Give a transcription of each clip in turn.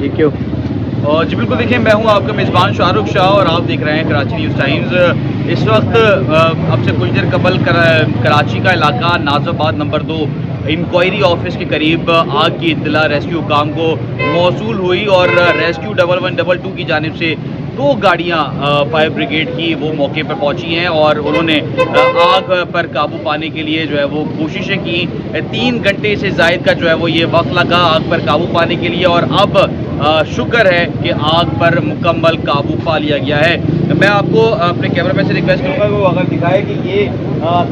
Thank you. और जी बिल्कुल, देखिए मैं हूँ आपका मेज़बान शाहरुख शाह और आप देख रहे हैं कराची न्यूज़ टाइम्स। इस वक्त अब से कुछ देर कबल कराची का इलाका नाज़ाबाद नंबर 2 इंक्वायरी ऑफिस के करीब आग की इत्तला रेस्क्यू काम को मौसूल हुई और रेस्क्यू 1112 की जानिब से 2 गाड़ियाँ फायर ब्रिगेड की वो मौके पर पहुंची हैं और उन्होंने आग पर काबू पाने के लिए जो है वो कोशिशें की। 3 घंटे से ज़ायद का जो है वो ये वक्त लगा आग पर काबू पाने के लिए और अब शुक्र है कि आग पर मुकम्मल काबू पा लिया गया है। मैं आपको अपने कैमरामैन से रिक्वेस्ट करूंगा कि वो अगर दिखाए कि ये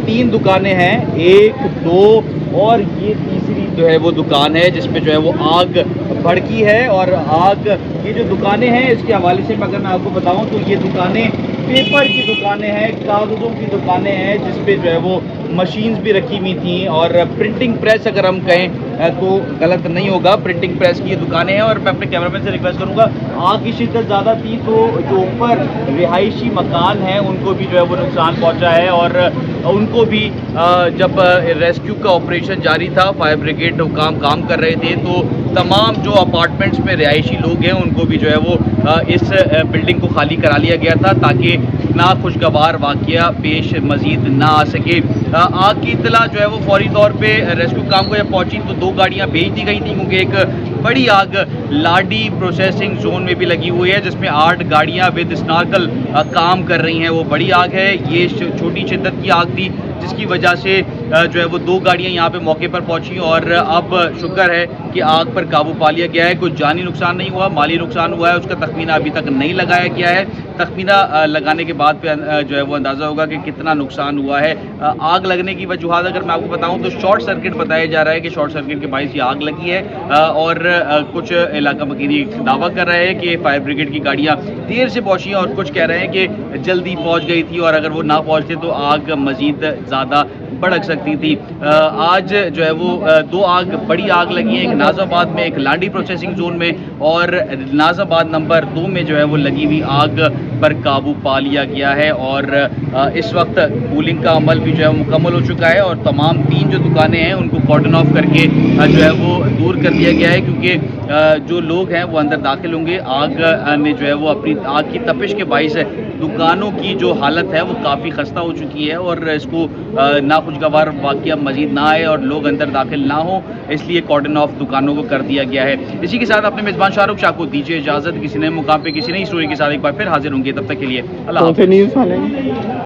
3 दुकानें हैं, 1, 2 और ये तीसरी जो है वो दुकान है जिसमें जो है वो आग भड़की है। और आग, ये जो दुकानें हैं इसके हवाले से अगर मैं आपको बताऊं तो ये दुकानें पेपर की दुकानें हैं, कागज़ों की दुकानें हैं जिसपे जो है वो मशीन्स भी रखी हुई थी और प्रिंटिंग प्रेस अगर हम कहें तो गलत नहीं होगा, प्रिंटिंग प्रेस की ये दुकानें हैं। और मैं अपने कैमरामैन से रिक्वेस्ट करूंगा, आग की शिद्दत ज़्यादा थी तो जो ऊपर रिहायशी मकान हैं उनको भी जो है वो नुकसान पहुंचा है और उनको भी जब रेस्क्यू का ऑपरेशन जारी था, फायर ब्रिगेड काम कर रहे थे तो तमाम जो अपार्टमेंट्स में रिहायशी लोग हैं उनको भी जो है वो इस बिल्डिंग को खाली करा लिया गया था ताकि नाखुशगवार वाक़या पेश मज़ीद ना आ सके। आग की इत्तला जो है वो फौरी तौर पे रेस्क्यू काम को जब पहुंची तो 2 गाड़ियां भेज दी गई थी क्योंकि एक बड़ी आग लाडी प्रोसेसिंग जोन में भी लगी हुई है जिसमें 8 गाड़ियां विद स्नार्कल काम कर रही हैं। वो बड़ी आग है, ये छोटी शिद्दत की आग थी जिसकी वजह से जो है वो 2 गाड़ियां यहाँ पे मौके पर पहुंची और अब शुक्र है कि आग पर काबू पा लिया गया है। कोई जानी नुकसान नहीं हुआ, माली नुकसान हुआ है उसका तखमीना अभी तक नहीं लगाया गया है। तखमीना लगाने के बाद पे जो है वो अंदाज़ा होगा कि कितना नुकसान हुआ है। आग लगने की वजूहात अगर मैं आपको बताऊं तो शॉर्ट सर्किट बताया जा रहा है कि शॉर्ट सर्किट के बायस ये आग लगी है और कुछ इलाका मकीनी दावा कर रहे हैं कि फायर ब्रिगेड की गाड़ियाँ देर से पहुँची और कुछ कह रहे हैं कि जल्दी पहुँच गई थी और अगर वो ना पहुँचते तो आग मज़ीद ज़्यादा भड़क सकती थी। आज जो है वो 2 बड़ी आग लगी है, एक नाज़ाबाद में, एक लाडी प्रोसेसिंग जोन में और नाज़ाबाद नंबर 2 में जो है वो लगी हुई आग पर काबू पा लिया गया है और इस वक्त कूलिंग का अमल भी जो है मुकम्मल हो चुका है और तमाम 3 जो दुकानें हैं उनको कॉर्डन ऑफ करके जो है वो दूर कर दिया गया है क्योंकि जो लोग हैं वो अंदर दाखिल होंगे। आग ने जो है वो अपनी आग की तपिश के बाइस दुकानों की जो हालत है वो काफ़ी खस्ता हो चुकी है और इसको नाखुशगवार वाक़या मज़ीद ना आए और लोग अंदर दाखिल ना हो, इसलिए कॉर्डन ऑफ दुकानों को कर दिया गया है। इसी के साथ अपने मेज़बान शाहरुख शाह को दीजिए इजाज़त। किसी नए मुकाम पे किसी नई स्टोरी के साथ एक बार फिर हाजिर होंगे, तब तक के लिए अल्लाह हाफ़िज़।